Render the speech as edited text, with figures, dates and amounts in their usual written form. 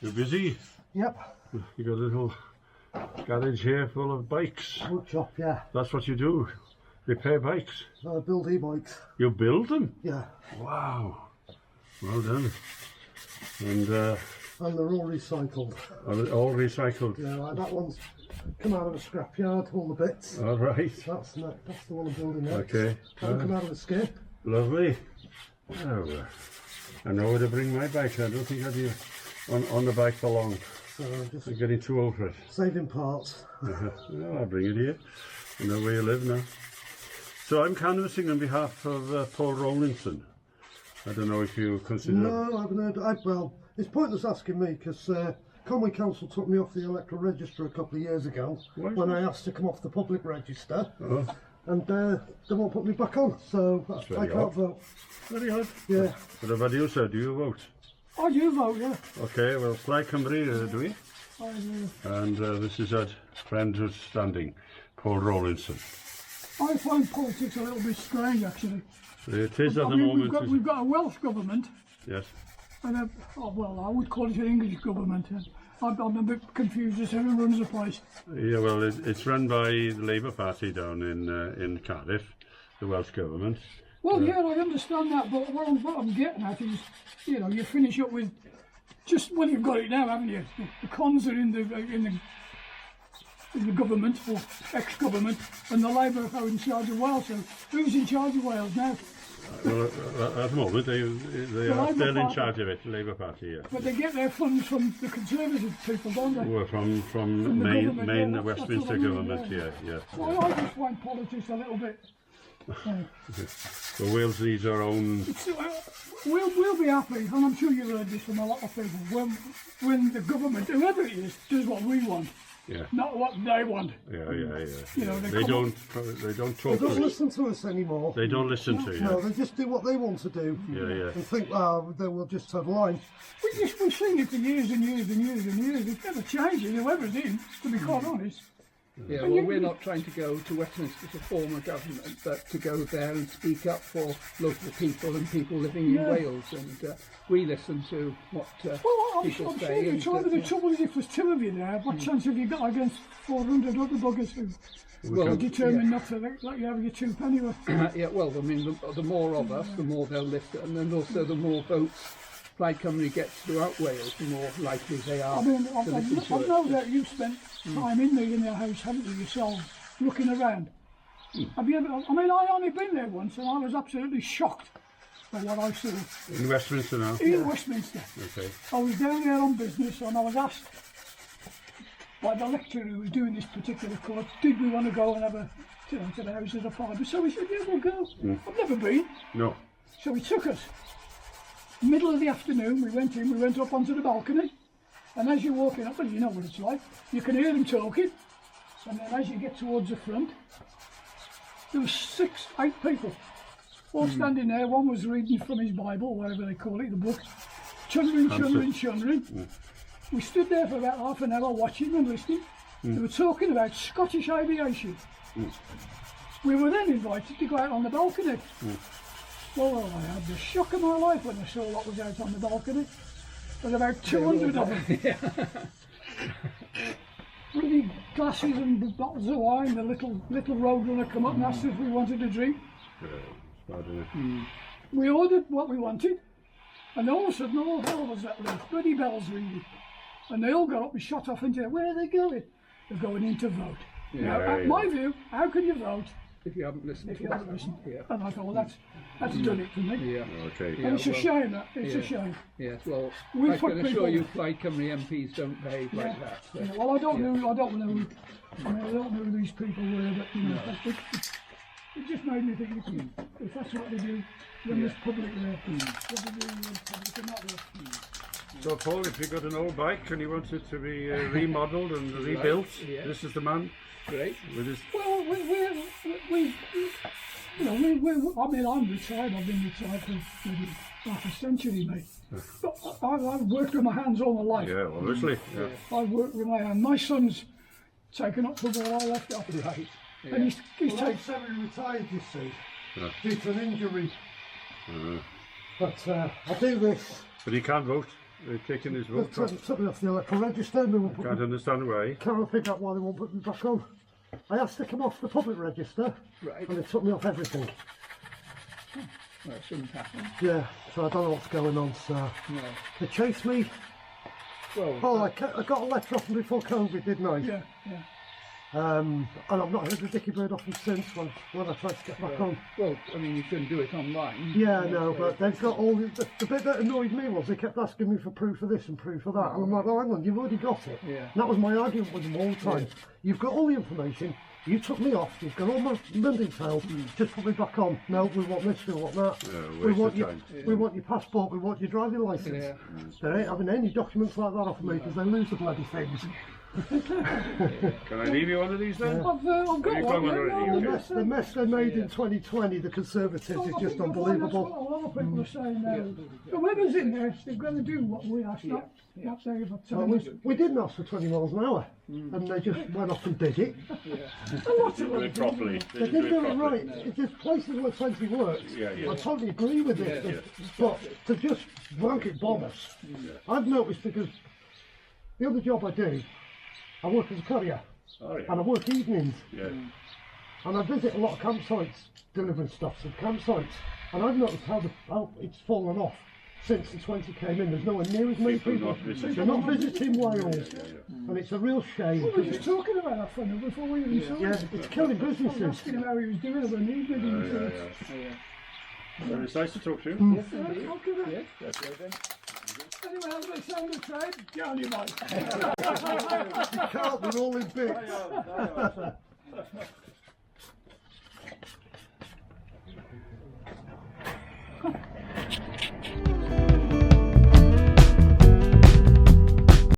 You're busy? Yep. You got a little garage here full of bikes. Workshop, yeah. That's what you do? Repair bikes? Build e-bikes. You build them? Yeah. Wow. Well done. And they're all recycled. all recycled? Yeah, like that one's come out of a scrapyard, all the bits. All right. That's the one I'm building next. Okay. That'll come out of the skip. Lovely. Oh, I know where to bring my bike. I don't think I'd be on the bike for long. So just I'm getting too old for it. saving parts. Well, I'll bring it here. I know where you live now. So I'm canvassing on behalf of Paul Rowlinson. I don't know if you consider... No, I haven't heard. Well, it's pointless asking me because Conway Council took me off the electoral register a couple of years ago when I asked to come off the public register. Oh. And they won't put me back on, so I can't vote. Very odd. Yeah. But about you, sir, do you vote? I do vote, yeah. Okay, well, Plaid Cymru, do we? I do. And this is our friend who's standing, Paul Rowlinson. I find politics a little bit strange, actually. It is at the moment. We've got a Welsh government. Yes. And well, I would call it an English government. I'm a bit confused as to who runs the place. Yeah, well, it's run by the Labour Party down in Cardiff, the Welsh government. Well, yeah, I understand that, but what I'm getting at is, you know, you finish up with just, well, you've got it now, haven't you? The cons are in the government, or ex-government, and the Labour are in charge of Wales. So who's in charge of Wales now? Well, at the moment they are still in charge of it, the Labour Party, yeah. But they get their funds from the Conservative people, don't they? Well, from the main yeah, Westminster government, yeah. So I just find politics a little bit. Well, Wales needs our own. We'll be happy, and I'm sure you've heard this from a lot of people, when the government, whoever it is, does what we want. Yeah. Not what they want. Yeah. You know, they don't talk. They don't listen to us anymore. They don't listen to you. No, they just do what they want to do. Yeah. And think, they will just have line. We've seen it for years and years and years and years. It's never changing, whoever's in, to be quite honest. Yeah, well, we're not trying to go to Westminster to form a government, but to go there and speak up for local people and people living in Wales, and we listen to what people say. I'm sure the trouble is, if there's two of you there, what chance have you got against 400 other buggers who are determined not to let you have your two penny worth? Yeah, well, I mean, the more of us, the more they'll listen, and also the more votes Plaid Cymru gets throughout Wales, the more likely they are to listen to I it. know that you've spent time in your house, haven't you, yourself, looking around. Have you ever, I mean, I only been there once and I was absolutely shocked by what I saw. In Westminster now? In Westminster. Okay. I was down there on business and I was asked by the lecturer who was doing this particular course, did we want to go and have a, to the House of the Fibre? So we said, yeah, we'll go. I've never been. No. So he took us. Middle of the afternoon, we went up onto the balcony, and as you're walking up, well, you know what it's like, you can hear them talking, and then as you get towards the front, there was 6, 8 people, all standing there. One was reading from his Bible, whatever they call it, the book, chundering. We stood there for about half an hour watching and listening. They were talking about Scottish aviation. We were then invited to go out on the balcony. Well, I had the shock of my life when I saw what was out on the balcony. There was about 200 of them. Bloody glasses and bottles of wine. The little roadrunner come up and asked us if we wanted a drink. We ordered what we wanted, and all of a sudden all hell was let loose. Bloody bells ringing. And they all got up and shot off into where are they going? They're going in to vote. Now, my view, how can you vote if you haven't listened to it? And I thought, well, that's done it for me. Yeah. Okay. And it's a shame, that. It's a shame. Yes, well, We I can assure people- you Plaid Cymru MPs don't behave like that. So. Yeah, well, I don't know who these people were, but you know, it just made me think, if that's what they do, then there's public there. What they do in public and not there. So Paul, if you've got an old bike and you want it to be remodelled and rebuilt, this is the man. Great. With his... Well, I mean, I'm retired. I've been retired for maybe half a century, mate. But I've worked with my hands all my life. Yeah, obviously. Yeah. I've worked with my hands. My son's taken up for where I left off. Right. Yeah. And he's taken. Semi-retired, you see, due to an injury. But I do this. But he can't vote. They're taking his They vote off. took me off the electoral register and they won't put Can't me, understand why. can't figure out why they won't put me back on. I asked to come off the public register Right. and they took me off everything. Well, it shouldn't happen. Yeah, so I don't know what's going on, so No. they chased me. Well, Oh, I got a letter off them before COVID, didn't I? Yeah, yeah. And I've not heard the Dicky Bird off them since when I tried to get back on. well, I mean, you shouldn't do it online. Yeah, no, but they've got all the bit that annoyed me was they kept asking me for proof of this and proof of that, and I'm like, oh, hang on, you've already got it. Yeah. And that was my argument with them all the time. You've got all the information. You took me off. You've got all my details. Just put me back on. No, we want this. We want that. Yeah, we waste want of your, time. we want your passport. We want your driving license. Yeah. They ain't having any documents like that off me because they lose the bloody things. Can I leave you one of these then? I've got Have you got one. one already? yeah, The mess they made in 2020, the Conservatives, I is think just you'll find that's what unbelievable. a lot of people are saying now. Whoever's in there, they're going to do what we asked, not they. But Well, we didn't ask for 20 miles an hour, and they just went off and did it. a lot of Do it properly. They didn't do it right. It's just places where 20 works. Yeah, yeah. I totally agree with it. But to just blanket bomb us, I've noticed because the other job I do, I work as a courier, Oh, yeah. and I work evenings, Yeah. and I visit a lot of campsites, delivering stuff to campsites, and I've noticed how it's fallen off since the 20 came in. There's nowhere near as many People people. not visiting. They're not visiting Wales, and it's a real shame. We were just talking about that for before we even saw Yeah, it. it's killing I was businesses. asking him how he was doing it when he did it. Well, it's nice to talk to you. Yes, indeed. Okay, then. Yes, that's right then. Anyway, as they say on the trade, get on your bike. You can't, we're all in bits.